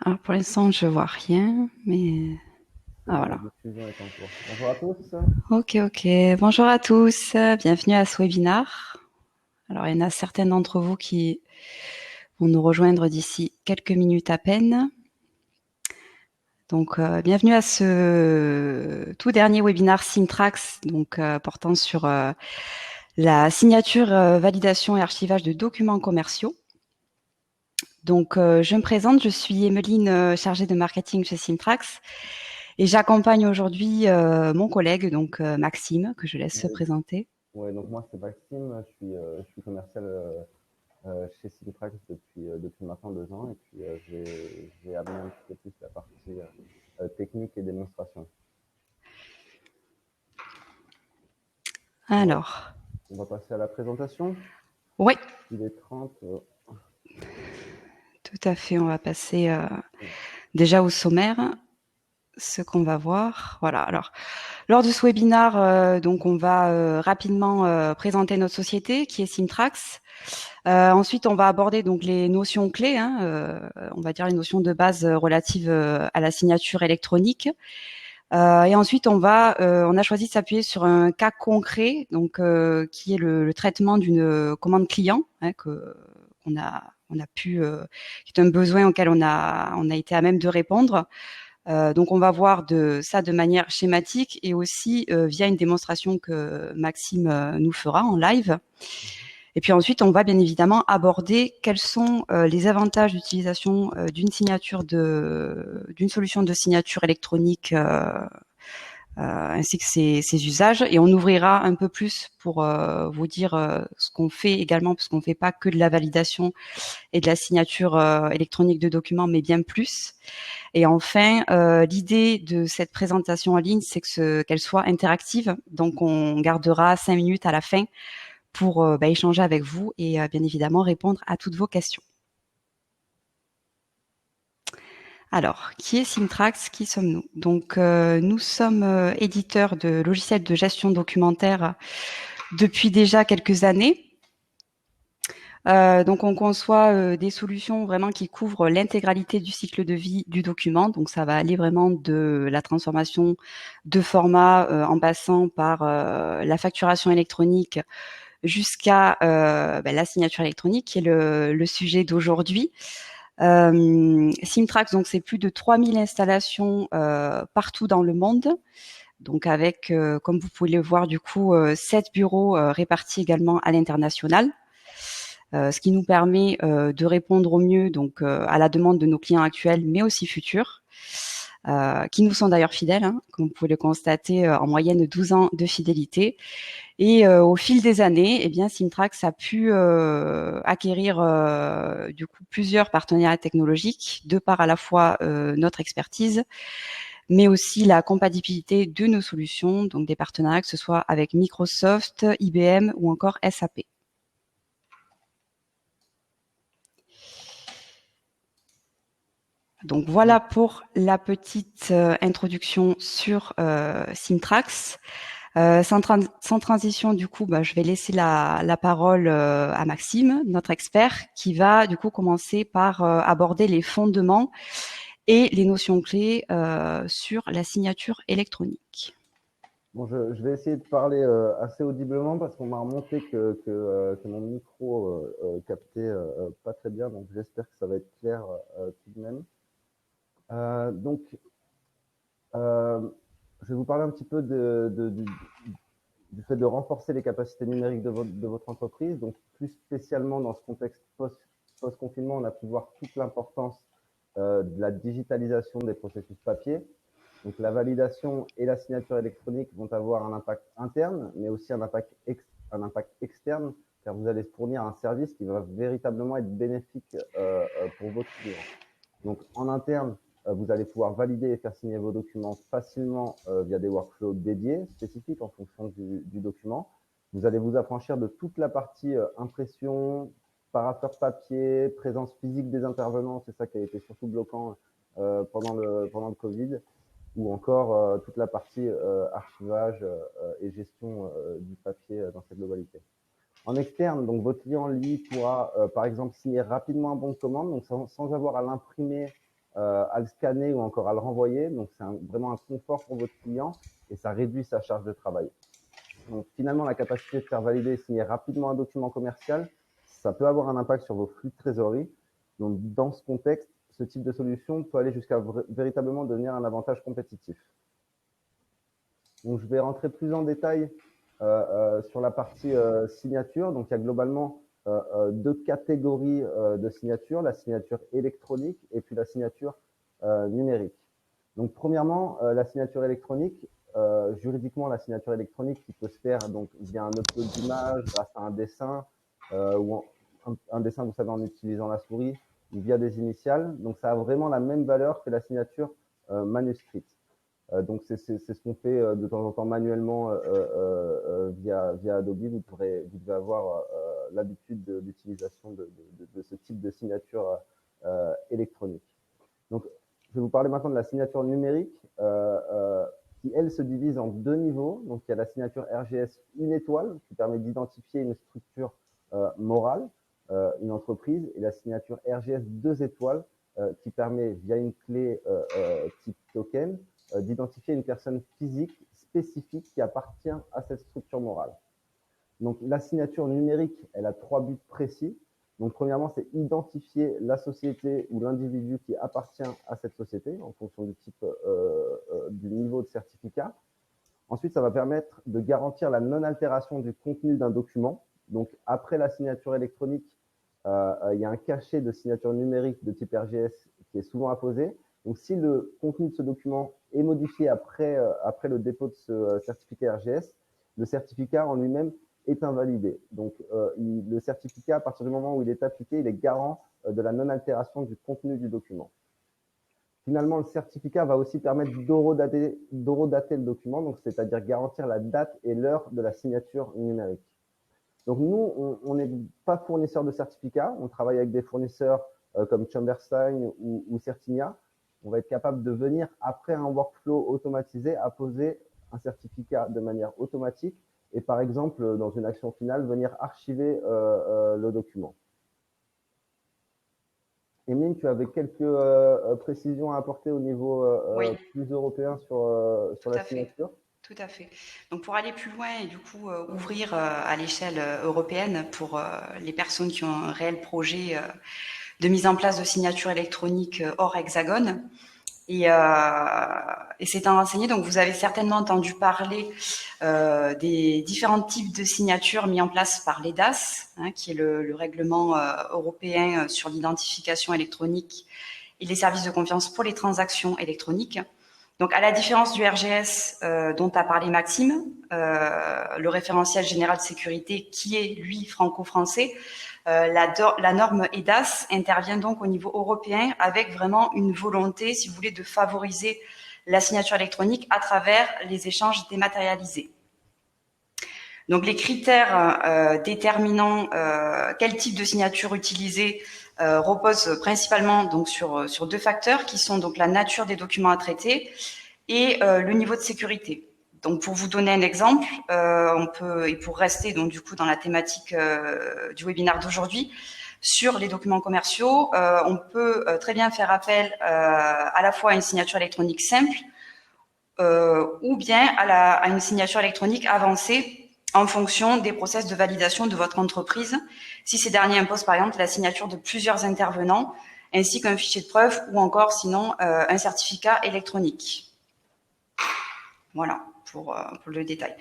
Alors pour l'instant, je vois rien, mais C'est ah bon, la voilà. diffusion est en cours. Bonjour à tous. Ok, ok. Bonjour à tous, bienvenue à ce webinaire. Alors il y en a certains d'entre vous qui vont nous rejoindre d'ici quelques minutes à peine. Donc bienvenue à ce tout dernier webinaire Syntrax, donc portant sur la signature, validation et archivage de documents commerciaux. Donc je me présente, je suis Emeline, chargée de marketing chez Syntrax. Et j'accompagne aujourd'hui mon collègue, donc Maxime, que je laisse se Oui, présenter. ouais, donc moi c'est Maxime, je suis commercial chez Cinetrax depuis maintenant 2 ans et puis j'ai amené un petit peu plus la partie technique et démonstration. On va, Alors, on va passer à la présentation. oui, Il est 30. tout à fait. On va passer déjà au sommaire, ce qu'on va voir. Voilà. Alors, lors de ce webinaire, donc on va rapidement présenter notre société, qui est Syntrax. Ensuite, on va aborder donc les notions clés, hein, on va dire les notions de base relatives à la signature électronique. Et ensuite, on a choisi de s'appuyer sur un cas concret, donc qui est le traitement d'une commande client, hein, que on a pu, qui est un besoin auquel on a été à même de répondre. Donc, on va voir ça de manière schématique et aussi via une démonstration que Maxime nous fera en live. Et puis ensuite, on va bien évidemment aborder quels sont les avantages d'utilisation d'une solution de signature électronique, ainsi que ses usages. Et on ouvrira un peu plus pour vous dire ce qu'on fait également, parce qu'on ne fait pas que de la validation et de la signature électronique de documents, mais bien plus. Et enfin, l'idée de cette présentation en ligne, c'est qu'elle soit interactive. Donc, on gardera 5 minutes à la fin pour échanger avec vous et bien évidemment répondre à toutes vos questions. Alors, qui est Syntrax? Qui sommes-nous? Donc, nous sommes éditeurs de logiciels de gestion documentaire depuis déjà quelques années. Donc, on conçoit des solutions vraiment qui couvrent l'intégralité du cycle de vie du document. Donc, ça va aller vraiment de la transformation de format en passant par la facturation électronique jusqu'à la signature électronique, qui est le sujet d'aujourd'hui. Simtrax, donc c'est plus de 3000 installations partout dans le monde. Donc avec, comme vous pouvez le voir, du coup, 7 bureaux répartis également à l'international. Ce qui nous permet de répondre au mieux donc à la demande de nos clients actuels, mais aussi futurs, qui nous sont d'ailleurs fidèles, hein, comme vous pouvez le constater, en moyenne 12 ans de fidélité. Et au fil des années, eh bien, Simtrax a pu acquérir du coup plusieurs partenariats technologiques, de par à la fois notre expertise, mais aussi la compatibilité de nos solutions, donc des partenariats que ce soit avec Microsoft, IBM ou encore SAP. Donc voilà pour la petite introduction sur Simtrax. Sans transition, du coup, je vais laisser la parole à Maxime, notre expert, qui va du coup commencer par aborder les fondements et les notions clés sur la signature électronique. Bon, je vais essayer de parler assez audiblement parce qu'on m'a remonté que mon micro captait pas très bien, donc j'espère que ça va être clair tout de même. Donc, euh, je vais vous parler un petit peu du fait de renforcer les capacités numériques de votre entreprise. Donc, plus spécialement dans ce contexte post-confinement, on a pu voir toute l'importance de la digitalisation des processus papier. Donc, la validation et la signature électronique vont avoir un impact interne, mais aussi un impact externe, car vous allez fournir un service qui va véritablement être bénéfique pour votre client. Donc, en interne, vous allez pouvoir valider et faire signer vos documents facilement via des workflows dédiés, spécifiques en fonction du document. Vous allez vous affranchir de toute la partie impression, parapheur papier, présence physique des intervenants, c'est ça qui a été surtout bloquant pendant le Covid, ou encore toute la partie archivage et gestion du papier dans sa globalité. En externe, donc votre client, lui, pourra, par exemple, signer rapidement un bon de commande, donc sans avoir à l'imprimer à le scanner ou encore à le renvoyer. Donc, c'est vraiment un confort pour votre client et ça réduit sa charge de travail. Donc, finalement, la capacité de faire valider et signer rapidement un document commercial, ça peut avoir un impact sur vos flux de trésorerie. Donc, dans ce contexte, ce type de solution peut aller jusqu'à véritablement devenir un avantage compétitif. Donc, je vais rentrer plus en détail sur la partie signature. Donc, il y a globalement deux catégories de signature, la signature électronique et puis la signature numérique. Donc, premièrement, la signature électronique, juridiquement, la signature électronique qui peut se faire donc, via un upload d'image, grâce à un dessin, ou un dessin, vous savez, en utilisant la souris, ou via des initiales. Donc, ça a vraiment la même valeur que la signature manuscrite. Donc, c'est ce qu'on fait de temps en temps manuellement via Adobe. Vous devez avoir l'habitude d'utilisation de ce type de signature électronique. Donc, je vais vous parler maintenant de la signature numérique qui, elle, se divise en deux niveaux. Donc, il y a la signature RGS une étoile qui permet d'identifier une structure morale, une entreprise, et la signature RGS deux étoiles qui permet, via une clé type token, d'identifier une personne physique spécifique qui appartient à cette structure morale. Donc, la signature numérique, elle a trois buts précis. Donc, premièrement, c'est identifier la société ou l'individu qui appartient à cette société en fonction du type, du niveau de certificat. Ensuite, ça va permettre de garantir la non-altération du contenu d'un document. Donc, après la signature électronique, il y a un cachet de signature numérique de type RGS qui est souvent apposé. Donc, si le contenu de ce document est modifié après le dépôt de ce certificat RGS, le certificat en lui-même est invalidé. Donc, le certificat, à partir du moment où il est appliqué, il est garant de la non-altération du contenu du document. Finalement, le certificat va aussi permettre d'horodater le document, donc c'est-à-dire garantir la date et l'heure de la signature numérique. Donc, nous, on n'est pas fournisseur de certificats. On travaille avec des fournisseurs comme Chambersign ou Certinia. On va être capable de venir, après un workflow automatisé, apposer un certificat de manière automatique et, par exemple, dans une action finale, venir archiver le document. Emeline, tu avais quelques précisions à apporter au niveau oui, plus européen sur la signature. Tout à fait. Donc pour aller plus loin et du coup ouvrir à l'échelle européenne pour les personnes qui ont un réel projet de mise en place de signature électronique hors hexagone. Et c'est un renseigné, donc vous avez certainement entendu parler des différents types de signatures mis en place par l'EDAS, qui est le règlement européen sur l'identification électronique et les services de confiance pour les transactions électroniques. Donc, à la différence du RGS dont a parlé Maxime, le référentiel général de sécurité qui est, lui, franco-français, la norme EDAS intervient donc au niveau européen avec vraiment une volonté, si vous voulez, de favoriser la signature électronique à travers les échanges dématérialisés. Donc, les critères déterminant quel type de signature utiliser repose principalement donc sur deux facteurs qui sont donc la nature des documents à traiter et le niveau de sécurité. Donc pour vous donner un exemple, on peut, et pour rester donc du coup dans la thématique du webinaire d'aujourd'hui, sur les documents commerciaux, on peut très bien faire appel à la fois à une signature électronique simple ou bien à une signature électronique avancée en fonction des process de validation de votre entreprise, si ces derniers imposent par exemple la signature de plusieurs intervenants, ainsi qu'un fichier de preuve ou encore sinon un certificat électronique. Voilà pour le détail.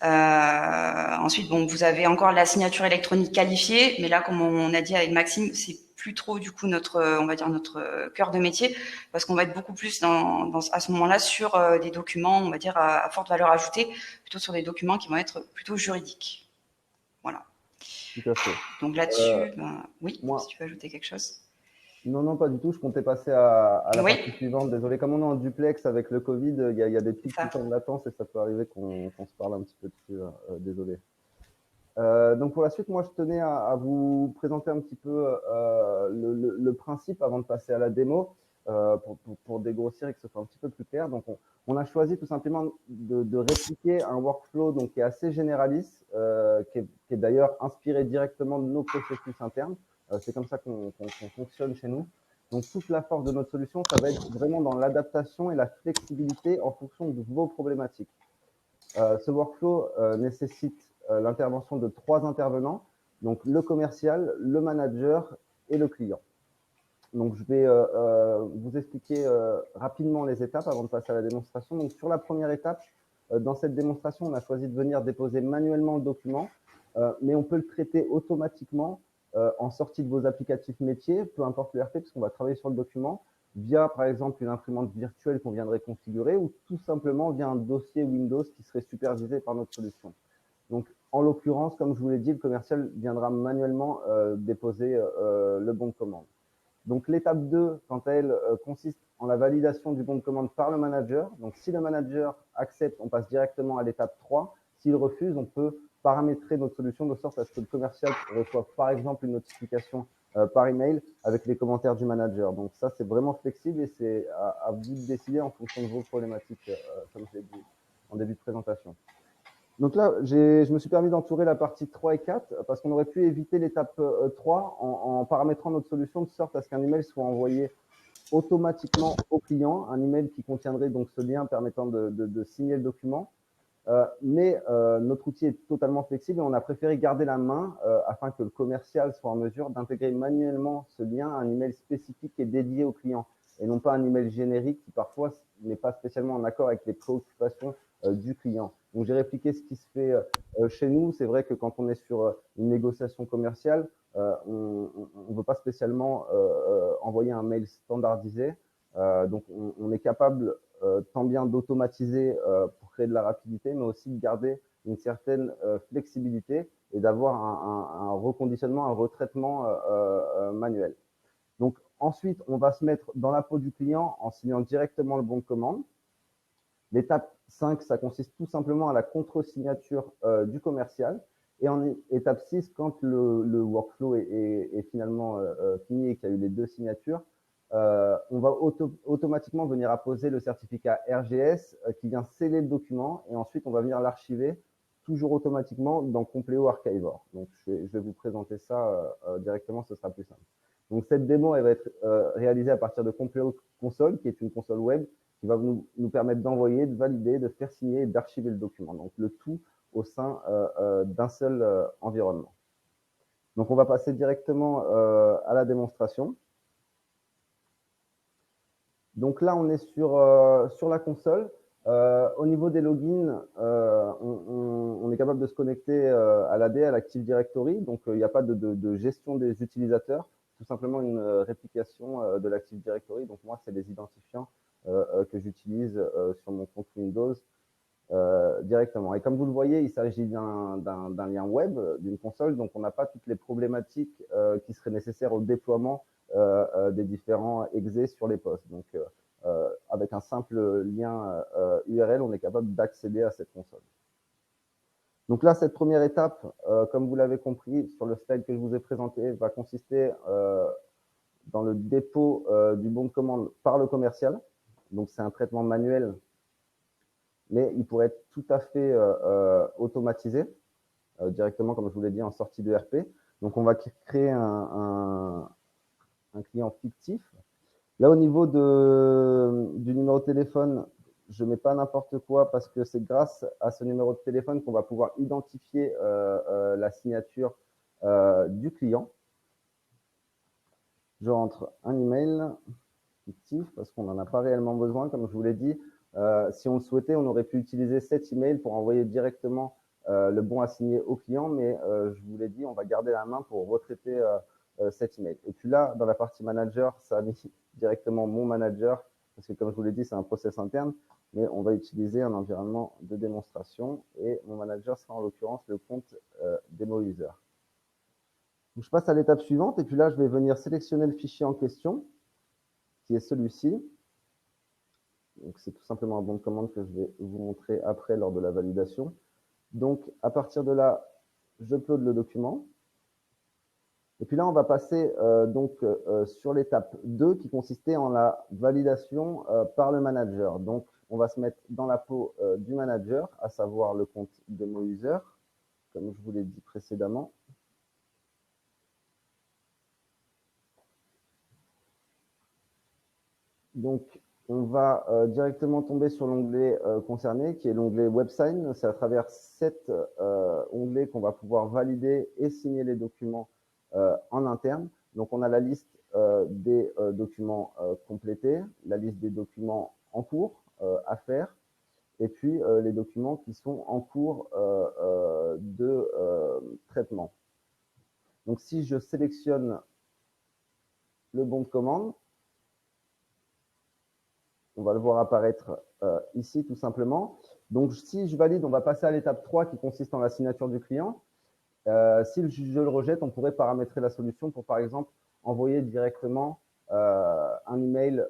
Ensuite, bon, vous avez encore la signature électronique qualifiée, mais là, comme on a dit avec Maxime, c'est plus trop du coup notre cœur de métier, parce qu'on va être beaucoup plus à ce moment-là sur des documents, on va dire à forte valeur ajoutée, plutôt sur des documents qui vont être plutôt juridiques. Voilà. Tout à fait. Donc là-dessus, oui, moi, si tu veux ajouter quelque chose. Non, pas du tout. Je comptais passer à la Oui. partie suivante. Désolé, comme on est en duplex avec le Covid, il y a des tout petits temps de latence et ça peut arriver qu'on se parle un petit peu dessus. Désolé. Donc pour la suite, moi je tenais à vous présenter un petit peu le principe avant de passer à la démo pour dégrossir et que ce soit un petit peu plus clair. Donc on a choisi tout simplement de répliquer un workflow donc, qui est assez généraliste, qui est d'ailleurs inspiré directement de nos processus internes. C'est comme ça qu'on fonctionne chez nous. Donc, toute la force de notre solution, ça va être vraiment dans l'adaptation et la flexibilité en fonction de vos problématiques. Ce workflow nécessite l'intervention de 3 intervenants, donc le commercial, le manager et le client. Donc, je vais vous expliquer rapidement les étapes avant de passer à la démonstration. Donc, sur la première étape, dans cette démonstration, on a choisi de venir déposer manuellement le document, mais on peut le traiter automatiquement en sortie de vos applicatifs métiers, peu importe l'ERP, puisqu'on va travailler sur le document, via par exemple une imprimante virtuelle qu'on viendrait configurer, ou tout simplement via un dossier Windows qui serait supervisé par notre solution. Donc, en l'occurrence, comme je vous l'ai dit, le commercial viendra manuellement déposer le bon de commande. Donc, l'étape 2, quant à elle, consiste en la validation du bon de commande par le manager. Donc, si le manager accepte, on passe directement à l'étape 3. S'il refuse, on peut paramétrer notre solution de sorte à ce que le commercial reçoive, par exemple, une notification par email avec les commentaires du manager. Donc, ça, c'est vraiment flexible et c'est à vous de décider en fonction de vos problématiques, comme je l'ai dit en début de présentation. Donc là, je me suis permis d'entourer la partie 3 et 4 parce qu'on aurait pu éviter l'étape 3 en paramétrant notre solution de sorte à ce qu'un email soit envoyé automatiquement au client, un email qui contiendrait donc ce lien permettant de signer le document. Mais notre outil est totalement flexible et on a préféré garder la main afin que le commercial soit en mesure d'intégrer manuellement ce lien à un email spécifique et dédié au client et non pas un email générique qui parfois n'est pas spécialement en accord avec les préoccupations du client. Donc j'ai répliqué ce qui se fait chez nous. C'est vrai que quand on est sur une négociation commerciale, on ne veut pas spécialement envoyer un mail standardisé. Donc on est capable tant bien d'automatiser pour créer de la rapidité, mais aussi de garder une certaine flexibilité et d'avoir un reconditionnement, un retraitement manuel. Donc ensuite, on va se mettre dans la peau du client en signant directement le bon de commande. L'étape 5, ça consiste tout simplement à la contre-signature du commercial. Et en étape 6, quand le workflow est finalement fini et qu'il y a eu les 2 signatures, on va automatiquement venir apposer le certificat RGS qui vient sceller le document et ensuite on va venir l'archiver toujours automatiquement dans Compleo Archivor. Donc je vais vous présenter ça directement, ce sera plus simple. Donc cette démo, elle va être réalisée à partir de Compleo Console, qui est une console web qui va nous permettre d'envoyer, de valider, de faire signer et d'archiver le document. Donc le tout au sein d'un seul environnement. Donc on va passer directement à la démonstration. Donc là, on est sur la console. Au niveau des logins, on est capable de se connecter à l'AD, à l'Active Directory. Donc, il n'y a pas de gestion des utilisateurs, tout simplement une réplication de l'Active Directory. Donc, moi, c'est les identifiants que j'utilise sur mon compte Windows directement. Et comme vous le voyez, il s'agit d'un lien web, d'une console. Donc, on n'a pas toutes les problématiques qui seraient nécessaires au déploiement des différents exés sur les postes. Donc, avec un simple lien URL, on est capable d'accéder à cette console. Donc là, cette première étape, comme vous l'avez compris sur le slide que je vous ai présenté, va consister dans le dépôt du bon de commande par le commercial. Donc, c'est un traitement manuel, mais il pourrait être tout à fait automatisé directement, comme je vous l'ai dit, en sortie de RP. Donc, on va créer un client fictif. Là, au niveau du numéro de téléphone, je ne mets pas n'importe quoi parce que c'est grâce à ce numéro de téléphone qu'on va pouvoir identifier la signature du client. Je rentre un email fictif parce qu'on n'en a pas réellement besoin, comme je vous l'ai dit. Si on le souhaitait, on aurait pu utiliser cet email pour envoyer directement le bon à signer au client, mais je vous l'ai dit, on va garder la main pour retraiter cet email. Et puis là, dans la partie manager, ça a mis directement mon manager, parce que comme je vous l'ai dit, c'est un process interne, mais on va utiliser un environnement de démonstration et mon manager sera en l'occurrence le compte demo user. Donc, je passe à l'étape suivante et puis là, je vais venir sélectionner le fichier en question, qui est celui-ci. Donc, c'est tout simplement un bon de commande que je vais vous montrer après lors de la validation. Donc, à partir de là, j'upload le document. Et puis là, on va passer sur l'étape 2 qui consistait en la validation par le manager. Donc, on va se mettre dans la peau du manager, à savoir le compte demo user, comme je vous l'ai dit précédemment. Donc, on va directement tomber sur l'onglet concerné, qui est l'onglet WebSign. C'est à travers cet onglet qu'on va pouvoir valider et signer les documents en interne. Donc, on a la liste des documents complétés, la liste des documents en cours à faire, et puis les documents qui sont en cours de traitement. Donc, si je sélectionne le bon de commande, on va le voir apparaître ici tout simplement. Donc, si je valide, on va passer à l'étape 3 qui consiste en la signature du client. Si je le rejette, on pourrait paramétrer la solution pour, par exemple, envoyer directement un email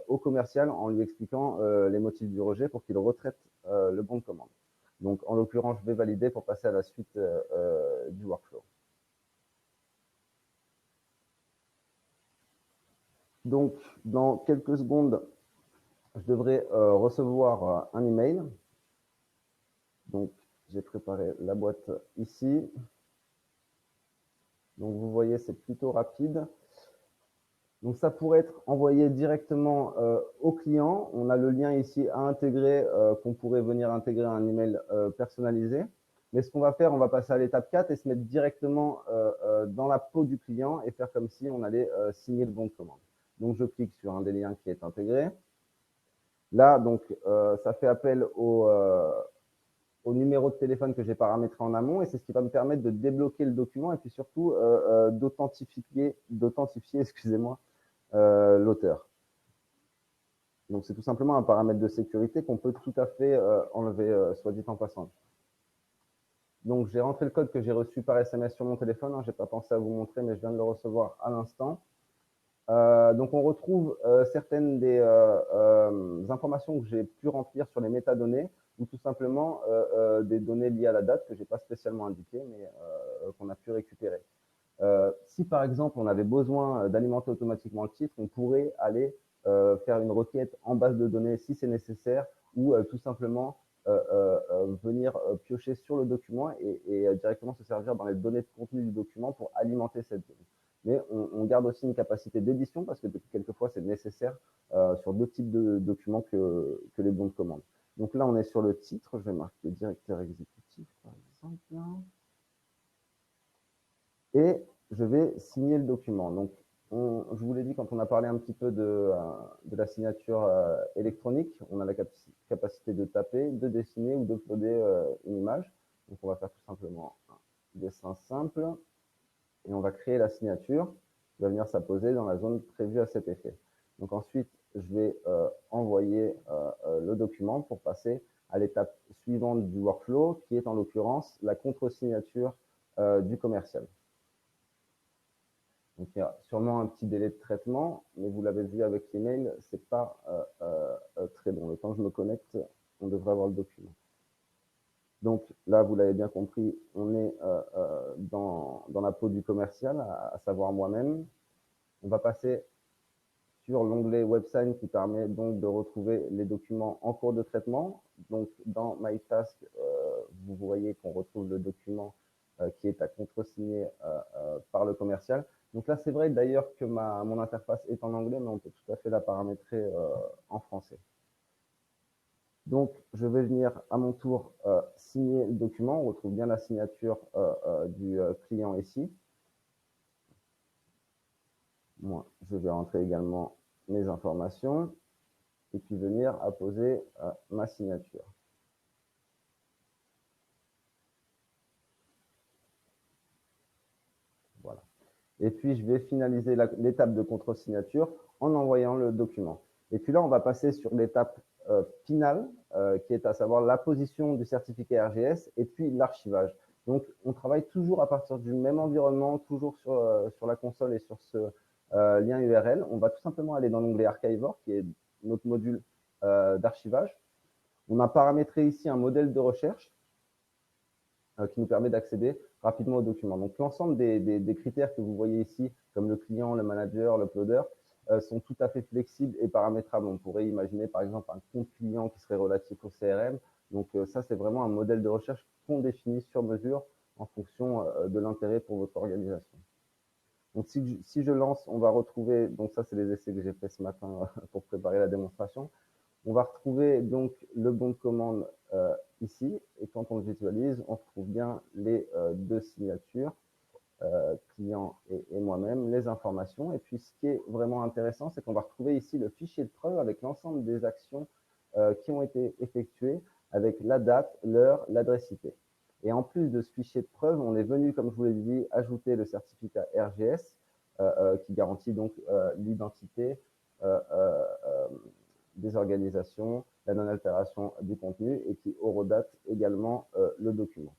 au commercial en lui expliquant les motifs du rejet pour qu'il retraite le bon de commande. Donc, en l'occurrence, je vais valider pour passer à la suite du workflow. Donc, dans quelques secondes, je devrais recevoir un email. Donc, j'ai préparé la boîte ici. Donc, vous voyez, c'est plutôt rapide. Donc, ça pourrait être envoyé directement au client. On a le lien ici à intégrer, qu'on pourrait venir intégrer à un email personnalisé. Mais ce qu'on va faire, on va passer à l'étape 4 et se mettre directement dans la peau du client et faire comme si on allait signer le bon de commande. Donc, je clique sur un des liens qui est intégré. Là, donc, ça fait appel au numéro de téléphone que j'ai paramétré en amont et c'est ce qui va me permettre de débloquer le document et puis surtout d'authentifier excusez-moi, l'auteur. Donc, c'est tout simplement un paramètre de sécurité qu'on peut tout à fait enlever, soit dit en passant. Donc, j'ai rentré le code que j'ai reçu par SMS sur mon téléphone. Je n'ai pas pensé à vous montrer, mais je viens de le recevoir à l'instant. Donc, on retrouve certaines des informations que j'ai pu remplir sur les métadonnées ou tout simplement des données liées à la date que je n'ai pas spécialement indiquées, mais qu'on a pu récupérer. Si par exemple on avait besoin d'alimenter automatiquement le titre, on pourrait aller faire une requête en base de données si c'est nécessaire ou tout simplement venir piocher sur le document et directement se servir dans les données de contenu du document pour alimenter cette donnée. Mais on garde aussi une capacité d'édition parce que quelquefois c'est nécessaire sur d'autres types de documents que les bons de commande. Donc là on est sur le titre, je vais marquer directeur exécutif par exemple. Et je vais signer le document. Donc, je vous l'ai dit quand on a parlé un petit peu de la signature électronique, on a la capacité de taper, de dessiner ou d'uploader une image. Donc, on va faire tout simplement un dessin simple et on va créer la signature qui va venir s'apposer dans la zone prévue à cet effet. Donc, ensuite, je vais envoyer le document pour passer à l'étape suivante du workflow qui est en l'occurrence la contre-signature du commercial. Donc, il y a sûrement un petit délai de traitement, mais vous l'avez vu avec l'email, ce n'est pas très long. Le temps que je me connecte, on devrait avoir le document. Donc là, vous l'avez bien compris, on est dans la peau du commercial, à savoir moi-même. On va passer sur l'onglet WebSign qui permet donc de retrouver les documents en cours de traitement. Donc dans My Task, vous voyez qu'on retrouve le document qui est à contresigner par le commercial. Donc là, c'est vrai d'ailleurs que mon interface est en anglais, mais on peut tout à fait la paramétrer en français. Donc, je vais venir à mon tour signer le document. On retrouve bien la signature du client ici. Moi, je vais rentrer également mes informations et puis venir apposer ma signature. Voilà. Et puis, je vais finaliser l'étape de contre-signature en envoyant le document. Et puis là, on va passer sur l'étape finale, qui est à savoir la position du certificat RGS et puis l'archivage. Donc, on travaille toujours à partir du même environnement, toujours sur la console et sur ce lien URL. On va tout simplement aller dans l'onglet Archivor, qui est notre module d'archivage. On a paramétré ici un modèle de recherche qui nous permet d'accéder rapidement au document. Donc, l'ensemble des critères que vous voyez ici, comme le client, le manager, l'uploader, sont tout à fait flexibles et paramétrables. On pourrait imaginer, par exemple, un compte client qui serait relatif au CRM. Donc, ça, c'est vraiment un modèle de recherche qu'on définit sur mesure en fonction de l'intérêt pour votre organisation. Donc, si je lance, on va retrouver, donc ça, c'est les essais que j'ai fait ce matin pour préparer la démonstration. On va retrouver donc le bon de commande ici, et quand on le visualise, on retrouve bien les deux signatures, client et moi-même, les informations. Et puis, ce qui est vraiment intéressant, c'est qu'on va retrouver ici le fichier de preuve avec l'ensemble des actions qui ont été effectuées, avec la date, l'heure, l'adresse IP. Et en plus de ce fichier de preuve, on est venu, comme je vous l'ai dit, ajouter le certificat RGS, qui garantit donc l'identité des organisations, la non-altération du contenu, et qui horodate également le document.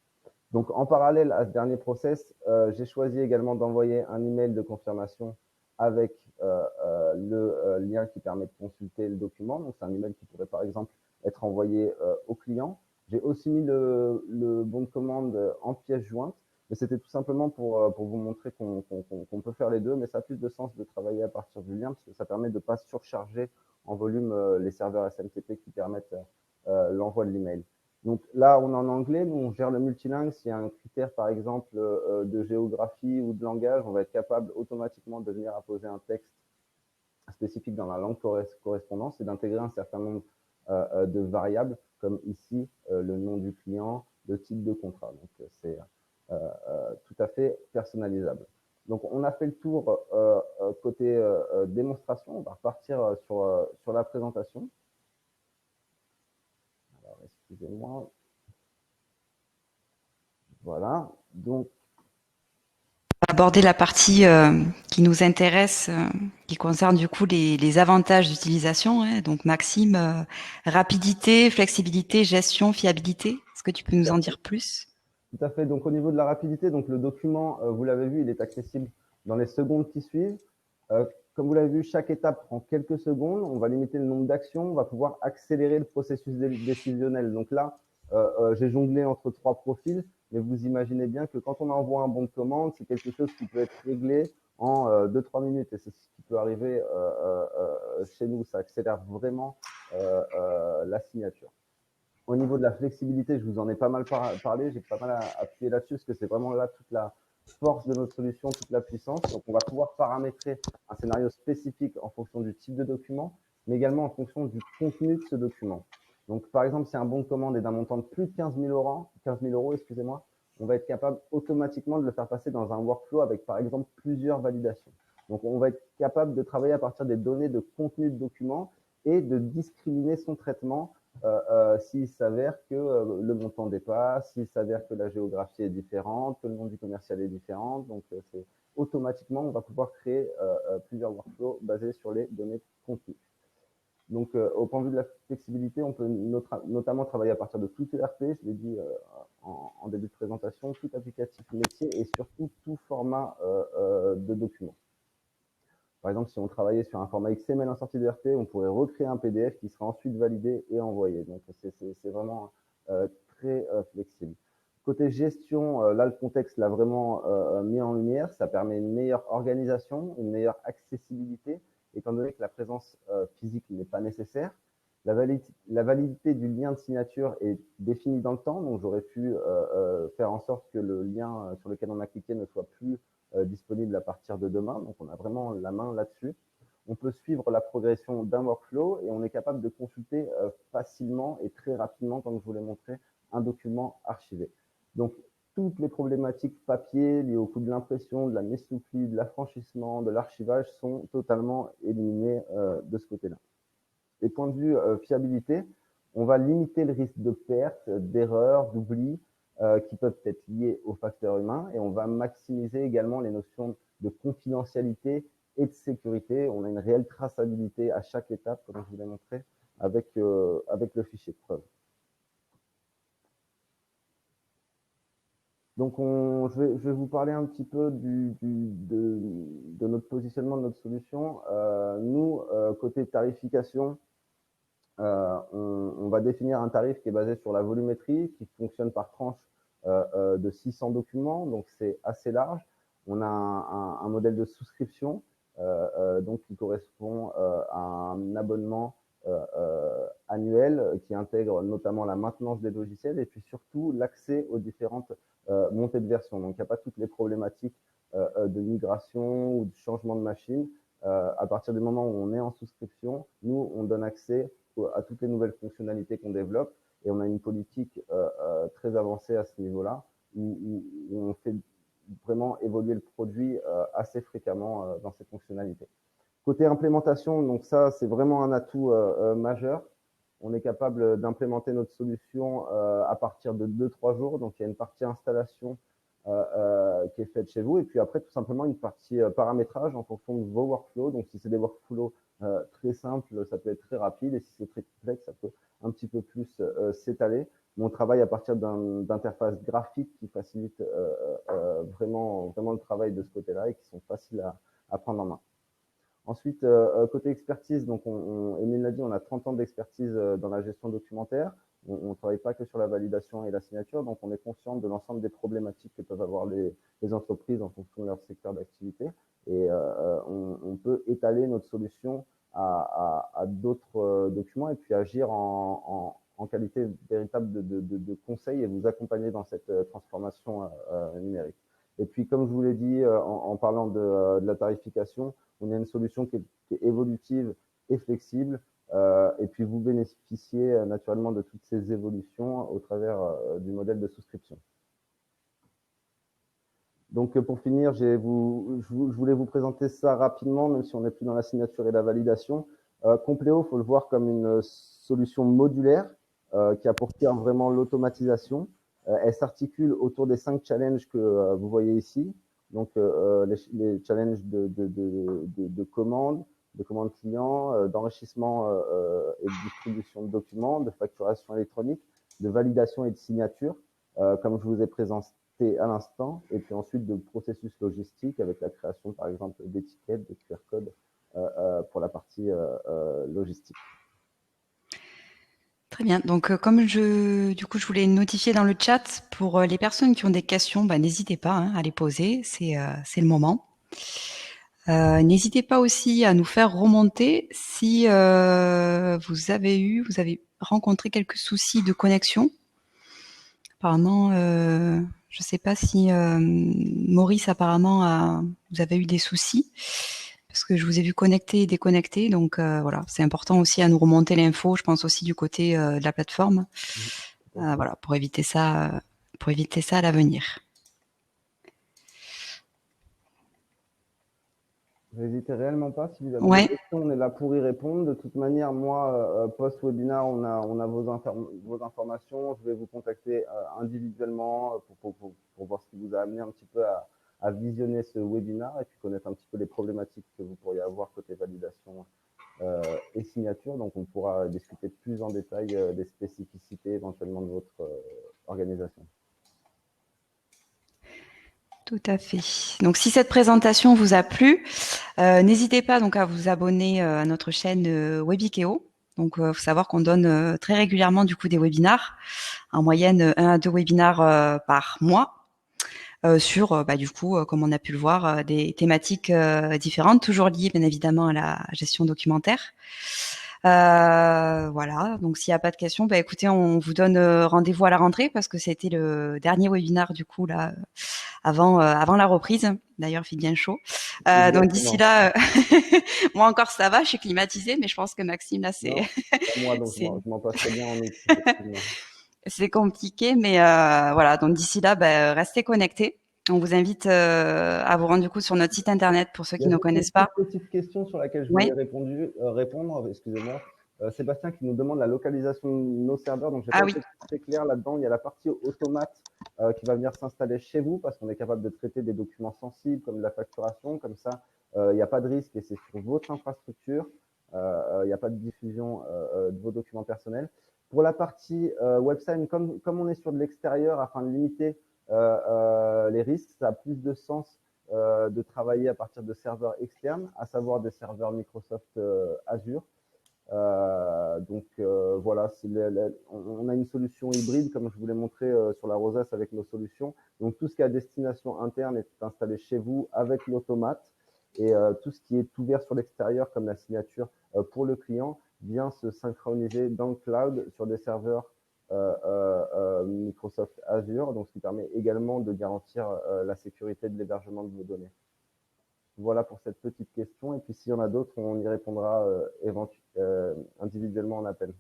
Donc, en parallèle à ce dernier process, j'ai choisi également d'envoyer un email de confirmation avec le lien qui permet de consulter le document. Donc, c'est un email qui pourrait, par exemple, être envoyé au client. J'ai aussi mis le bon de commande en pièce jointe, mais c'était tout simplement pour vous montrer qu'on peut faire les deux, mais ça a plus de sens de travailler à partir du lien, parce que ça permet de ne pas surcharger en volume les serveurs SMTP qui permettent l'envoi de l'email. Donc là, on est en anglais, nous on gère le multilingue. S'il y a un critère, par exemple, de géographie ou de langage, on va être capable automatiquement de venir apposer un texte spécifique dans la langue correspondante et d'intégrer un certain nombre de variables, comme ici le nom du client, le type de contrat. Donc c'est tout à fait personnalisable. Donc on a fait le tour côté démonstration. On va repartir sur la présentation. Alors, excusez-moi. Voilà. Donc, Aborder la partie qui nous intéresse, qui concerne du coup les avantages d'utilisation. Hein. Donc Maxime, rapidité, flexibilité, gestion, fiabilité. Est-ce que tu peux nous en dire plus? tout à fait. Donc, au niveau de la rapidité, donc le document, vous l'avez vu, il est accessible dans les secondes qui suivent. Comme vous l'avez vu, chaque étape prend quelques secondes. On va limiter le nombre d'actions. On va pouvoir accélérer le processus décisionnel. Donc là, j'ai jonglé entre trois profils, mais vous imaginez bien que quand on envoie un bon de commande, c'est quelque chose qui peut être réglé en 2-3 minutes. Et c'est ce qui peut arriver chez nous. Ça accélère vraiment la signature. Au niveau de la flexibilité, je vous en ai pas mal parlé, j'ai pas mal appuyé là-dessus, parce que c'est vraiment là toute la force de notre solution, toute la puissance. Donc, on va pouvoir paramétrer un scénario spécifique en fonction du type de document, mais également en fonction du contenu de ce document. Donc, par exemple, si un bon de commande est d'un montant de plus de 15 000 euros, excusez-moi, on va être capable automatiquement de le faire passer dans un workflow avec, par exemple, plusieurs validations. Donc, on va être capable de travailler à partir des données de contenu de document et de discriminer son traitement s'il s'avère que le montant dépasse, s'il s'avère que la géographie est différente, que le nom du commercial est différent. Donc, c'est automatiquement, on va pouvoir créer plusieurs workflows basés sur les données de contenu. Donc, au point de vue de la flexibilité, on peut notamment travailler à partir de tout ERP, je l'ai dit en début de présentation, tout applicatif métier et surtout tout format de document. Par exemple, si on travaillait sur un format XML en sortie de RP, on pourrait recréer un PDF qui sera ensuite validé et envoyé. Donc, c'est vraiment très flexible. Côté gestion, là, le contexte l'a vraiment mis en lumière. Ça permet une meilleure organisation, une meilleure accessibilité, étant donné que la présence physique n'est pas nécessaire. La validité du lien de signature est définie dans le temps, donc j'aurais pu faire en sorte que le lien sur lequel on a cliqué ne soit plus disponible à partir de demain. Donc, on a vraiment la main là-dessus. On peut suivre la progression d'un workflow et on est capable de consulter facilement et très rapidement, comme je vous l'ai montré, un document archivé. Donc, toutes les problématiques papier liées au coût de l'impression, de la mise sous pli, de l'affranchissement, de l'archivage sont totalement éliminées de ce côté-là. Et point de vue fiabilité, on va limiter le risque de perte, d'erreur, d'oubli, qui peuvent être liés aux facteurs humains, et on va maximiser également les notions de confidentialité et de sécurité. On a une réelle traçabilité à chaque étape, comme je vous l'ai montré, avec le fichier de preuve. Donc, je vais vous parler un petit peu de notre positionnement, de notre solution. Nous, côté tarification, on va définir un tarif qui est basé sur la volumétrie, qui fonctionne par tranche de 600 documents, donc c'est assez large. On a un modèle de souscription, donc qui correspond à un abonnement annuel qui intègre notamment la maintenance des logiciels et puis surtout l'accès aux différentes montées de version. Donc, il n'y a pas toutes les problématiques de migration ou de changement de machine. À partir du moment où on est en souscription, nous, on donne accès à toutes les nouvelles fonctionnalités qu'on développe et on a une politique très avancée à ce niveau-là où on fait vraiment évoluer le produit assez fréquemment dans ses fonctionnalités. Côté implémentation, donc ça, c'est vraiment un atout majeur. On est capable d'implémenter notre solution à partir de 2-3 jours. Donc, il y a une partie installation qui est faite chez vous. Et puis après, tout simplement, une partie paramétrage en fonction de vos workflows. Donc, si c'est des workflows très simples, ça peut être très rapide. Et si c'est très complexe, ça peut un petit peu plus s'étaler. Mais on travaille à partir d'interfaces graphiques qui facilitent vraiment le travail de ce côté-là et qui sont faciles à prendre en main. Ensuite, côté expertise, donc Émile l'a dit, on a 30 ans d'expertise dans la gestion documentaire. On ne travaille pas que sur la validation et la signature, donc on est conscient de l'ensemble des problématiques que peuvent avoir les entreprises en fonction de leur secteur d'activité. Et on peut étaler notre solution à d'autres documents et puis agir en qualité véritable de conseil et vous accompagner dans cette transformation numérique. Et puis, comme je vous l'ai dit en parlant de la tarification, on a une solution qui est évolutive et flexible. Et puis, vous bénéficiez naturellement de toutes ces évolutions au travers du modèle de souscription. Donc, pour finir, je voulais vous présenter ça rapidement, même si on n'est plus dans la signature et la validation. Compleo, il faut le voir comme une solution modulaire qui a pour cœur vraiment l'automatisation. Elle s'articule autour des 5 challenges que vous voyez ici. Donc, les challenges de commandes clients, d'enrichissement et de distribution de documents, de facturation électronique, de validation et de signature, comme je vous ai présenté à l'instant, et puis ensuite de processus logistique avec la création, par exemple, d'étiquettes, de QR codes pour la partie logistique. Très bien. Donc, comme je voulais notifier dans le chat pour les personnes qui ont des questions, n'hésitez pas à les poser. C'est le moment. N'hésitez pas aussi à nous faire remonter si vous avez rencontré quelques soucis de connexion. Apparemment, je ne sais pas si Maurice, apparemment, vous avez eu des soucis parce que je vous ai vu connecter et déconnecter. Donc voilà, c'est important aussi à nous remonter l'info. Je pense aussi du côté de la plateforme, voilà, pour éviter ça à l'avenir. N'hésitez réellement pas. Si vous avez des questions, on est là pour y répondre. De toute manière, moi, post-webinar, on a vos informations. Je vais vous contacter individuellement pour voir ce qui vous a amené un petit peu à visionner ce webinar et puis connaître un petit peu les problématiques que vous pourriez avoir côté validation et signature. Donc, on pourra discuter plus en détail des spécificités éventuellement de votre organisation. Tout à fait. Donc, si cette présentation vous a plu, n'hésitez pas donc à vous abonner à notre chaîne Webikeo. Donc, faut savoir qu'on donne très régulièrement du coup des webinars, en moyenne 1 à 2 webinars par mois, sur du coup, comme on a pu le voir, des thématiques différentes, toujours liées bien évidemment à la gestion documentaire. Voilà, donc s'il n'y a pas de questions, écoutez, on vous donne rendez-vous à la rentrée parce que c'était le dernier webinar du coup là avant la reprise. D'ailleurs, il fait bien chaud. Donc d'ici là, moi encore ça va, je suis climatisée, mais je pense que Maxime là c'est moi donc je m'en passe très bien en août. C'est compliqué, mais voilà. Donc d'ici là, restez connectés. On vous invite à vous rendre du coup sur notre site internet pour ceux qui ne connaissent pas. Une petite question sur laquelle je voulais répondre, excusez-moi. Sébastien qui nous demande la localisation de nos serveurs. Donc, j'ai pas été très clair là-dedans. Il y a la partie automate qui va venir s'installer chez vous parce qu'on est capable de traiter des documents sensibles comme de la facturation. Comme ça, il n'y a pas de risque et c'est sur votre infrastructure. Il n'y a pas de diffusion de vos documents personnels. Pour la partie website, comme on est sur de l'extérieur afin de limiter les risques, ça a plus de sens de travailler à partir de serveurs externes, à savoir des serveurs Microsoft Azure. Donc voilà, on a une solution hybride, comme je vous l'ai montré sur la rosace avec nos solutions. Donc tout ce qui est à destination interne est installé chez vous avec l'automate. Et tout ce qui est ouvert sur l'extérieur, comme la signature pour le client, vient se synchroniser dans le cloud sur des serveurs Microsoft Azure, donc ce qui permet également de garantir la sécurité de l'hébergement de vos données. Voilà pour cette petite question. Et puis s'il y en a d'autres, on y répondra individuellement en appel.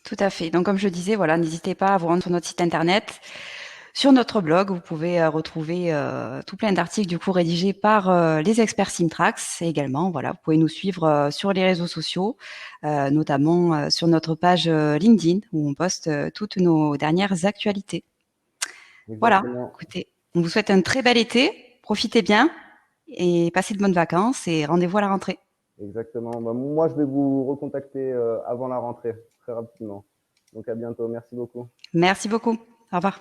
Tout à fait. Donc, comme je disais, voilà, n'hésitez pas à vous rendre sur notre site internet. Sur notre blog, vous pouvez retrouver tout plein d'articles du coup rédigés par les experts Simtrax. Et également, voilà, vous pouvez nous suivre sur les réseaux sociaux, notamment sur notre page LinkedIn où on poste toutes nos dernières actualités. Voilà. Exactement. Écoutez, on vous souhaite un très bel été. Profitez bien et passez de bonnes vacances et rendez-vous à la rentrée. Exactement. Bah, moi, je vais vous recontacter avant la rentrée, très rapidement. Donc à bientôt. Merci beaucoup. Merci beaucoup. Au revoir.